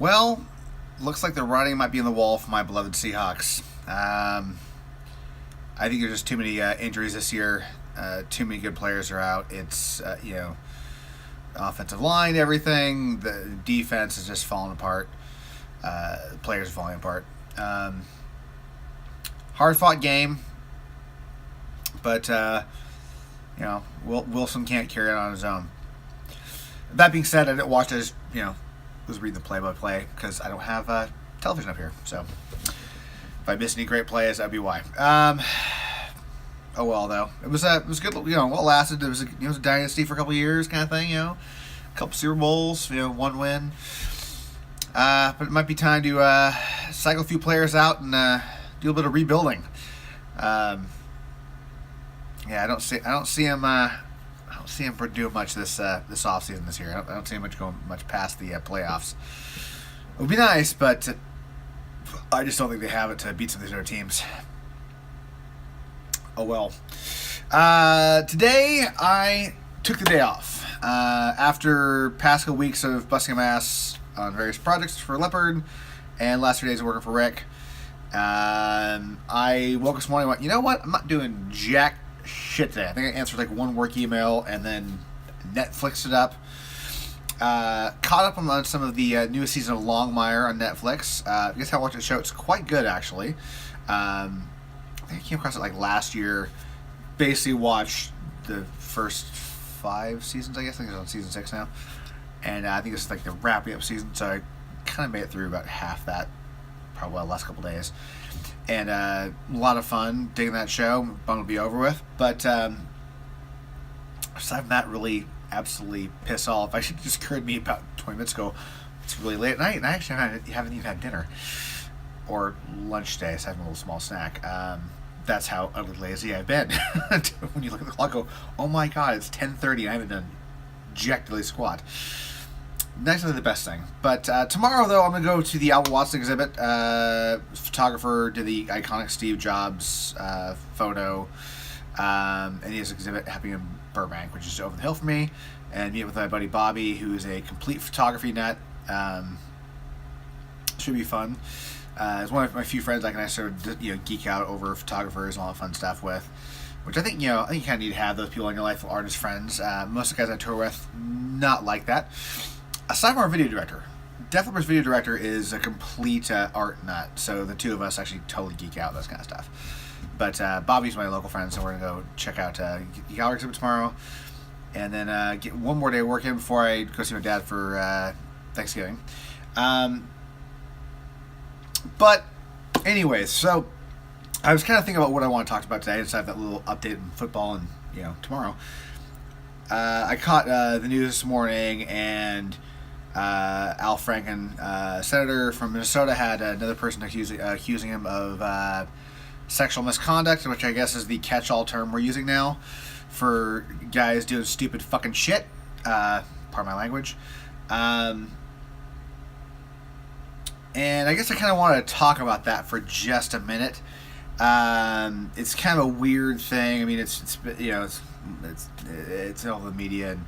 Well, looks like the writing might be on the wall for my beloved Seahawks. I think there's just too many injuries this year. Too many good players are out. It's offensive line, everything. The defense is just falling apart. Players are falling apart. Hard fought game, but Wilson can't carry it on his own. That being said, I didn't watch as was reading the play-by-play because I don't have television up here. So if I miss any great plays, that'd be why. Oh well, though it was good. Well lasted. It was a dynasty for a couple of years, kind of thing. A couple Super Bowls. One win. But it might be time to cycle a few players out and do a bit of rebuilding. I don't see him. I don't see him doing much this offseason this year. I don't see him going much past the playoffs. It would be nice, but I just don't think they have it to beat some of these other teams. Oh well. Today I took the day off after past couple weeks of busting my ass on various projects for Leopard and last 3 days of working for Rick. I woke up this morning and went, you know what? I'm not doing jack shit today. I think I answered one work email and then Netflixed it up. Caught up on some of the newest season of Longmire on Netflix. I guess I watched the show. It's quite good, actually. I think I came across it last year. Basically watched the first 5 seasons, I guess. I think it's on season 6 now. And I think it's the wrapping up season, so I kind of made it through about half that, probably the last couple days. And a lot of fun digging that show. Fun will be over with. But aside from that, really absolutely piss off. Actually, just occurred to me about 20 minutes ago. It's really late at night, and I actually haven't even had dinner or lunch today, so I have a little small snack. That's how utterly lazy I've been. When you look at the clock, go, oh my god, it's 10:30 and I haven't done jack diddly squat. Not really the best thing. But tomorrow, though, I'm going to go to the Albert Watson exhibit. Photographer did the iconic Steve Jobs photo. And he has an exhibit happening in Burbank, which is over the hill from me. And meet with my buddy Bobby, who's a complete photography nut. Should be fun. He's one of my few friends I can sort of geek out over photographers and all that fun stuff with. Which I think you kind of need to have those people in your life, artist friends. Most of the guys I tour with, not like that. Aside from our video director, Deathloopers video director is a complete art nut, so the two of us actually totally geek out this kind of stuff. But Bobby's my local friend, so we're gonna go check out Geek Hour exhibit tomorrow, and then get one more day of work in before I go see my dad for Thanksgiving. But anyways, so I was kind of thinking about what I want to talk about today. I just have that little update in football, and tomorrow. I caught the news this morning, and Al Franken, senator from Minnesota, had another person accusing him of sexual misconduct, which I guess is the catch-all term we're using now for guys doing stupid fucking shit. Pardon my language. And I guess I kind of want to talk about that for just a minute. It's kind of a weird thing. I mean, it's all the media and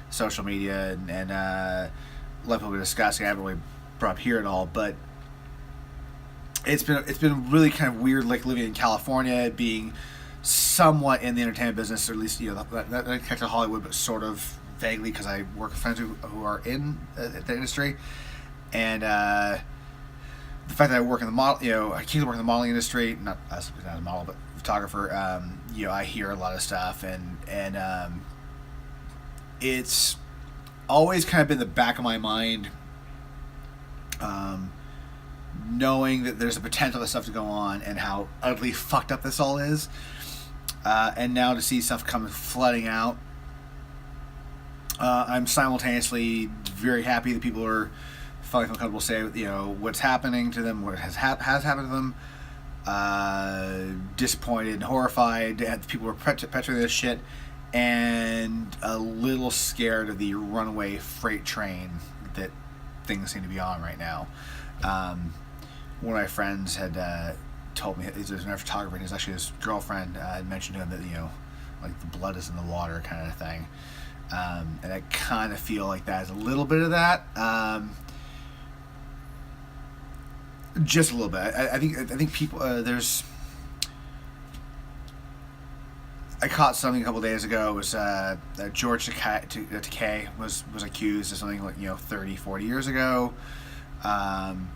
social media and a lot of people are discussing. I haven't really brought up here at all, but it's been really kind of weird, living in California, being somewhat in the entertainment business, or at least that connected to Hollywood, but sort of vaguely because I work with friends who are in the industry, and the fact that I work in the model, I keep working in the modeling industry, not as a model, but photographer. I hear a lot of stuff, and it's always kind of been the back of my mind, knowing that there's a potential for stuff to go on and how utterly fucked up this all is, and now to see stuff come flooding out, I'm simultaneously very happy that people are finally feel comfortable to say what's happening to them, what has happened to them. Disappointed and horrified that people were perpetrating this shit, and a little scared of the runaway freight train that things seem to be on right now. One of my friends had told me, he's a photographer, and actually his girlfriend had mentioned to him that the blood is in the water kind of thing, and I kind of feel like that is a little bit of that. Just a little bit. I think people I caught something a couple days ago. It was George Takei was accused of something like 30, 40 years ago, and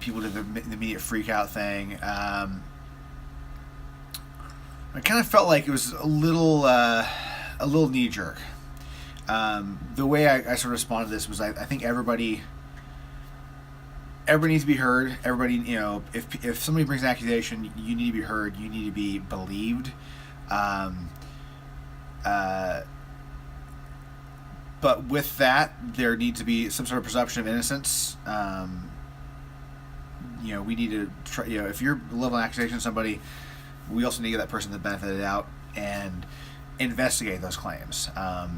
people did the immediate freak out thing. I kind of felt like it was a little knee jerk. The way I sort of responded to this was I think everybody needs to be heard. Everybody, if somebody brings an accusation, you need to be heard. You need to be believed. But with that, there needs to be some sort of presumption of innocence. We need to try. If you're leveling an accusation to somebody, we also need to give that person the benefit of the doubt and investigate those claims. I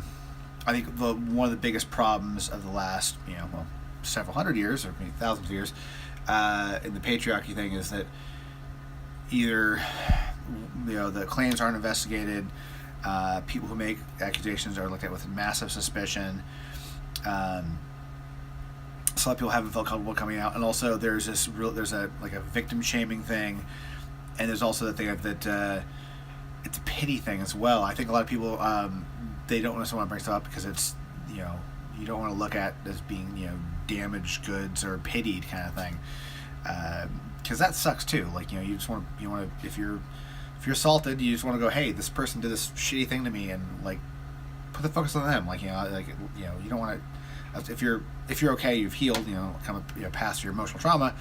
think one of the biggest problems of the last, several hundred years or maybe thousands of years in the patriarchy thing is that either the claims aren't investigated, people who make accusations are looked at with massive suspicion. A lot of people haven't felt comfortable coming out, and also there's a victim shaming thing, and there's also the thing that it's a pity thing as well. I think a lot of people they don't necessarily want to bring stuff up because it's you don't want to look at as being damaged goods or pitied kind of thing, because that sucks too. You just want to if you're assaulted, you just want to go, hey, this person did this shitty thing to me, and put the focus on them. You don't want to. If you're okay, you've healed, kind of past your emotional trauma.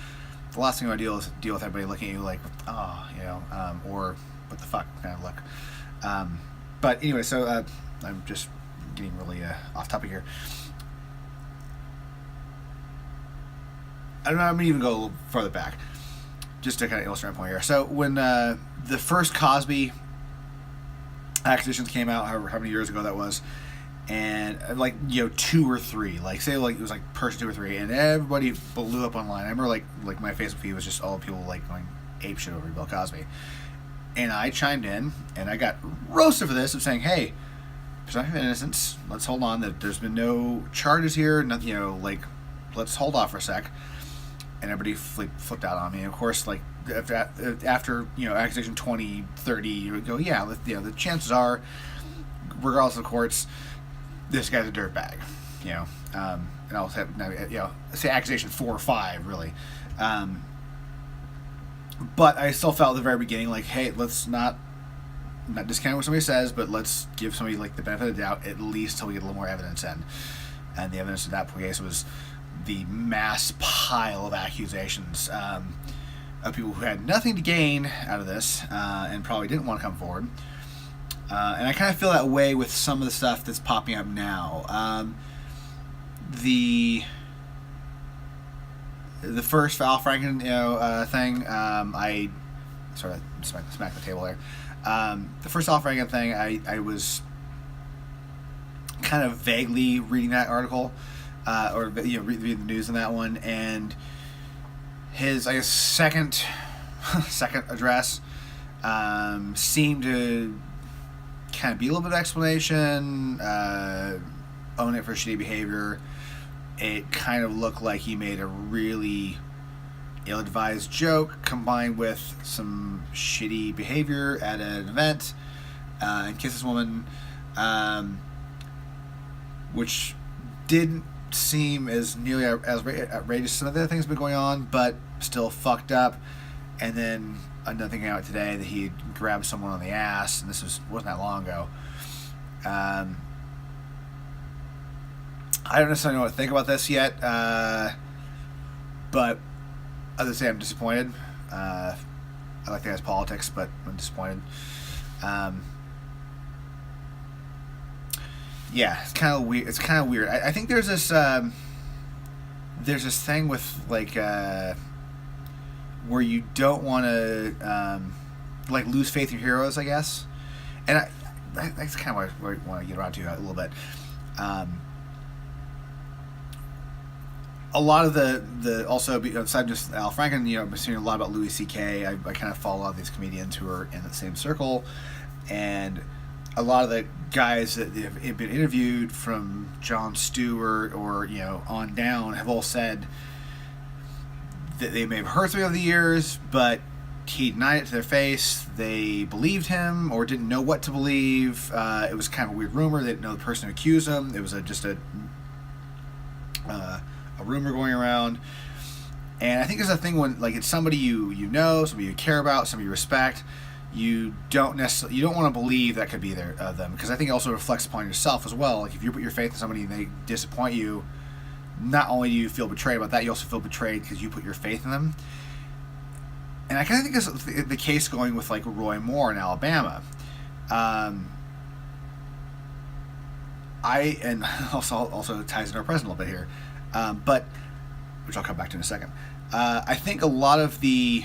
The last thing you want to do is deal with everybody looking at you like, or what the fuck kind of look. But anyway, so I'm just getting really off topic here. I don't know, I'm going to even go a little further back, just to kind of illustrate my point here. So when the first Cosby accusations came out, however how many years ago that was, and 2 or 3, say it was person 2 or 3, and everybody blew up online. I remember like my Facebook feed was just all people going ape shit over Bill Cosby, and I chimed in and I got roasted for this of saying, hey, presumption of innocence, let's hold on, that there's been no charges here, nothing, let's hold off for a sec. And everybody flipped out on me. And of course, after accusation 20, 30, you would go, the chances are, regardless of courts, this guy's a dirtbag, and I'll say accusation 4 or 5 really, but I still felt at the very beginning hey, let's not discount what somebody says, but let's give somebody the benefit of the doubt at least till we get a little more evidence in. And the evidence in that case was the mass pile of accusations of people who had nothing to gain out of this and probably didn't want to come forward. And I kind of feel that way with some of the stuff that's popping up now. The first Al Franken thing, I sort of smacked the table there. The first Al Franken thing, I was kind of vaguely reading that article, or reading the news on that one, and his second address seemed to kind of be a little bit of explanation, own it for shitty behavior. It kind of looked like he made a really ill-advised joke combined with some shitty behavior at an event, and kissed this woman, which didn't seem as nearly as outrageous as some of the other things that have been going on, but still fucked up. And then another thing came out today that he grabbed someone on the ass, and this wasn't that long ago. I don't necessarily know what to think about this yet, but as I say, I'm disappointed. I like the guy's politics, but I'm disappointed. Yeah, it's kind of weird. It's kind of weird. I think there's this thing with where you don't want to lose faith in your heroes, I guess. And that's kind of what I want to get around to a little bit. A lot of the also aside just Al Franken, I've been seeing a lot about Louis C.K. I kind of follow a lot of these comedians who are in the same circle, and a lot of the guys that have been interviewed, from Jon Stewart or on down, have all said they may have heard something over the years, but he denied it to their face. They believed him or didn't know what to believe. It was kind of a weird rumor. They didn't know the person who accused him. It was just a rumor going around. And I think there's a thing when, like, it's somebody you know, somebody you care about, somebody you respect. You don't want to believe that could be them, because I think it also reflects upon yourself as well. Like, if you put your faith in somebody and they disappoint you, not only do you feel betrayed about that, you also feel betrayed because you put your faith in them. And I kind of think this is the case going with, like, Roy Moore in Alabama. And also ties into our present a little bit here, but which I'll come back to in a second. I think a lot of the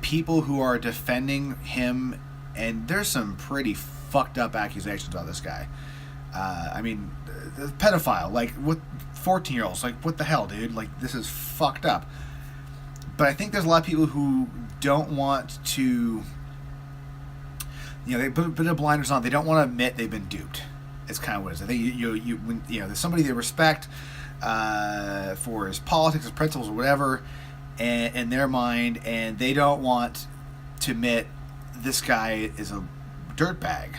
people who are defending him, and there's some pretty fucked up accusations about this guy. I mean, the pedophile, like, with 14-year-olds, like, what the hell, dude? Like, this is fucked up. But I think there's a lot of people who don't want to, they put a bit of blinders on. They don't want to admit they've been duped. It's kind of what it is. I think when there's somebody they respect for his politics, his principles, or whatever, and in their mind, and they don't want to admit this guy is a dirtbag.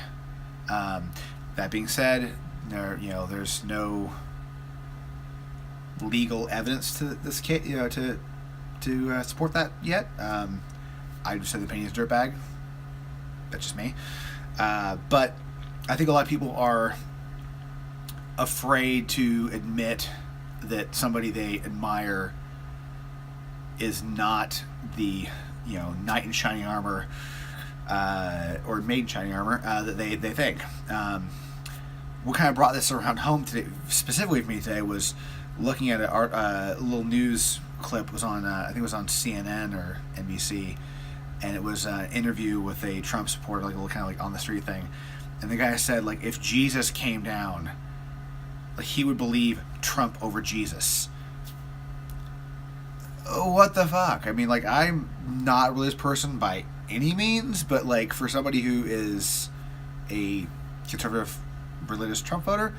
That being said, there's no legal evidence to this case, to support that yet. I just said the opinion is dirtbag. That's just me. But I think a lot of people are afraid to admit that somebody they admire is not the knight in shining armor or maid in shining armor that they think. What kind of brought this around home today, specifically for me today, was looking at a little news clip. Was on I think it was on CNN or NBC, and it was an interview with a Trump supporter, like a little kind of like on the street thing. And the guy said, like, if Jesus came down, like, he would believe Trump over Jesus. Oh, what the fuck? I mean, like, I'm not a religious person by any means, but, like, for somebody who is a conservative religious Trump voter,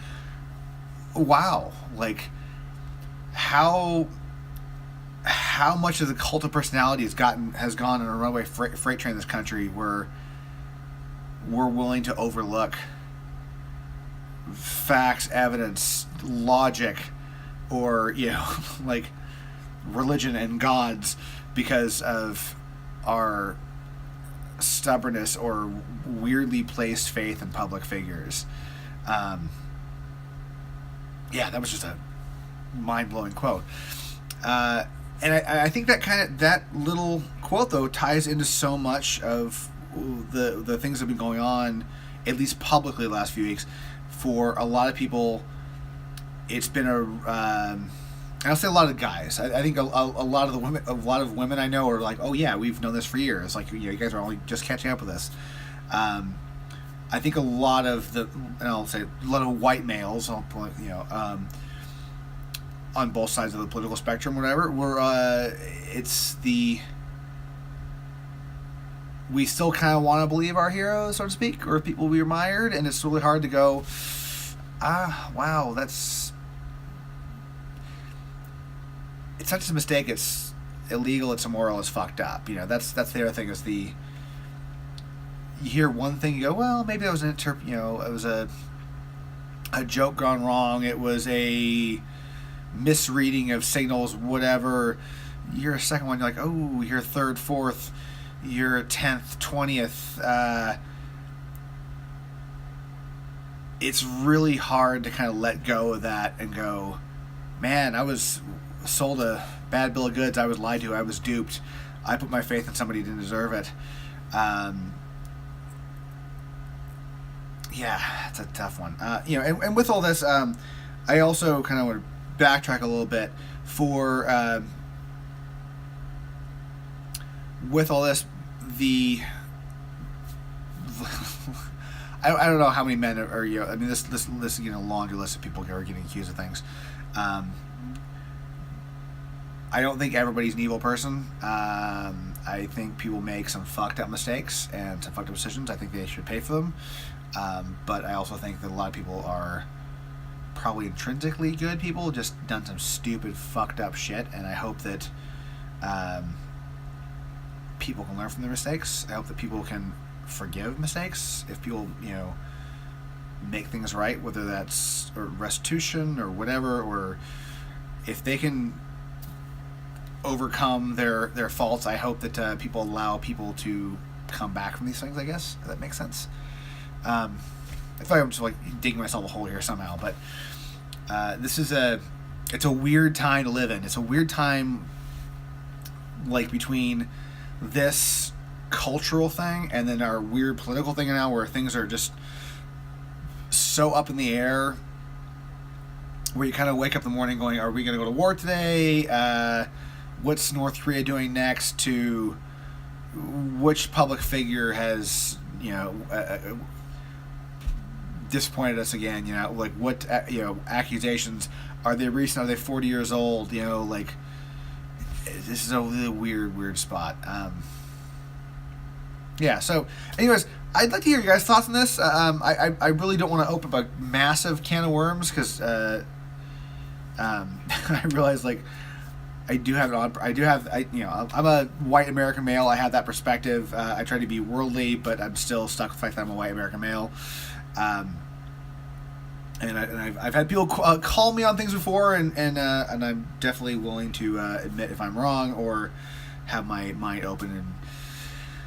wow. Like, how much of the cult of personality has gone on a runaway freight train in this country where we're willing to overlook facts, evidence, logic, or like religion and gods because of our stubbornness or weirdly placed faith in public figures. That was just a mind-blowing quote. And I think that little quote, though, ties into so much of the things that have been going on, at least publicly, the last few weeks. For a lot of people, it's been and I'll say a lot of guys. I think a lot of women I know are like, oh yeah, we've known this for years. Like, you guys are only just catching up with this. I think a lot of and I'll say a lot of white males, on both sides of the political spectrum, whatever, we still kind of want to believe our heroes, so to speak, or people we admired, and it's really hard to go, wow, it's not just a mistake, it's illegal, it's immoral, it's fucked up. That's the other thing, is you hear one thing, you go, well, maybe that was it was a joke gone wrong, it was a misreading of signals, whatever. You're a second one, you're like, oh, you're third, fourth, you're 10th, 20th. It's really hard to kind of let go of that and go, man, I was sold a bad bill of goods, I was lied to, I was duped, I put my faith in somebody who didn't deserve it. It's a tough one. And with all this, I also kind of want to backtrack a little bit for with all this, I don't know how many men are I mean, this laundry list of people who are getting accused of things. I don't think everybody's an evil person. I think people make some fucked up mistakes and some fucked up decisions. I think they should pay for them. But I also think that a lot of people are probably intrinsically good people, just done some stupid fucked up shit, and I hope that people can learn from their mistakes. I hope that people can forgive mistakes if people, make things right, whether that's or restitution or whatever, or if they can overcome their faults. I hope that people allow people to come back from these things, I guess, if that makes sense. I feel like I'm just like digging myself a hole here somehow, but it's a weird time to live in. It's a weird time, like, between this cultural thing and then our weird political thing now, where things are just so up in the air, where you kind of wake up in the morning going, are we going to go to war today? What's North Korea doing next? To which public figure has, disappointed us again? Like, what, accusations, are they recent? Are they 40 years old? Like, this is a really weird spot. Yeah, so anyways, I'd like to hear your guys' thoughts on this. I really don't want to open up a massive can of worms, because I realize, like, I'm a white American male. I have that perspective. I try to be worldly, but I'm still stuck with the fact that I'm a white American male. And I've had people call me on things before, and I'm definitely willing to admit if I'm wrong or have my mind open and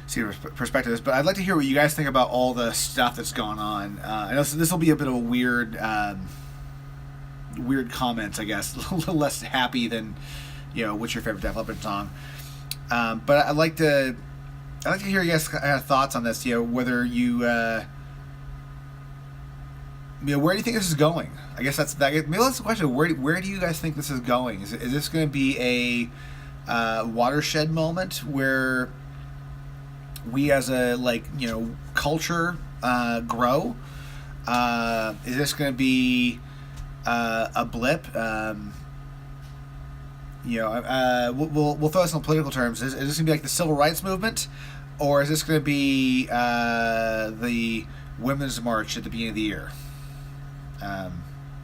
see perspectives. But I'd like to hear what you guys think about all the stuff that's gone on. I know this will be a bit of a weird comments, I guess, a little less happy than, what's your favorite Def Leppard song. But I'd like to hear you guys' thoughts on this. Whether you where do you think this is going? I guess that's maybe that's the question. Where do you guys think this is going? Is this going to be a watershed moment where we as a culture grow? Is this going to be a blip? We'll throw this in political terms. Is this going to be like the civil rights movement, or is this going to be the Women's March at the beginning of the year?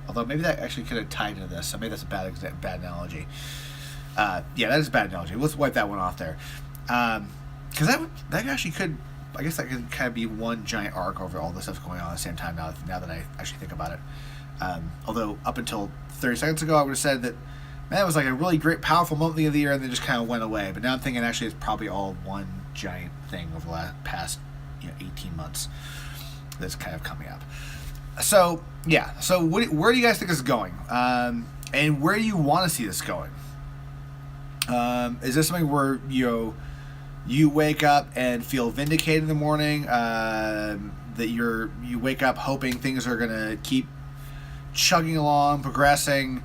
Although maybe that actually could have tied into this, so maybe that's a bad analogy. Yeah, that is a bad analogy. Let's wipe that one off there. Because that actually could, I guess that could kind of be one giant arc over all the stuff going on at the same time, now that I actually think about it. Although up until 30 seconds ago, I would have said that, man, it was like a really great, powerful moment of the year, and then just kind of went away. But now I'm thinking actually it's probably all one giant thing over the past 18 months that's kind of coming up. So, yeah. So where do you guys think this is going? And where do you want to see this going? Is this something where, you wake up and feel vindicated in the morning, that you wake up hoping things are going to keep chugging along, progressing,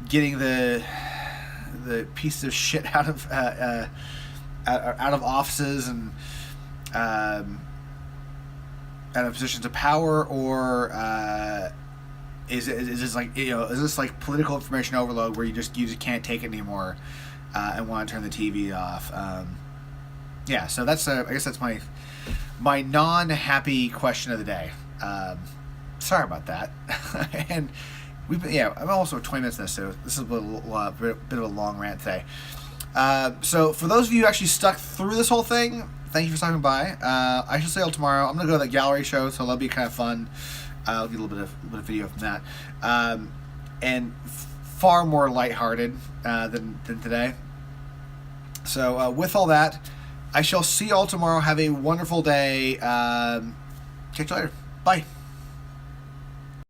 getting the pieces of shit out of offices and out of positions of power, or is this like is this like political information overload where you just can't take it anymore and want to turn the TV off? Yeah, so that's I guess that's my non-happy question of the day. Sorry about that. And I'm also 20 minutes in this, so this is a bit of a long rant today. So for those of you who actually stuck through this whole thing, thank you for stopping by. I shall see you all tomorrow. I'm gonna go to the gallery show, so that'll be kind of fun. I'll get a little bit of video from that, and far more lighthearted than today. So with all that, I shall see you all tomorrow. Have a wonderful day. Catch you later. Bye.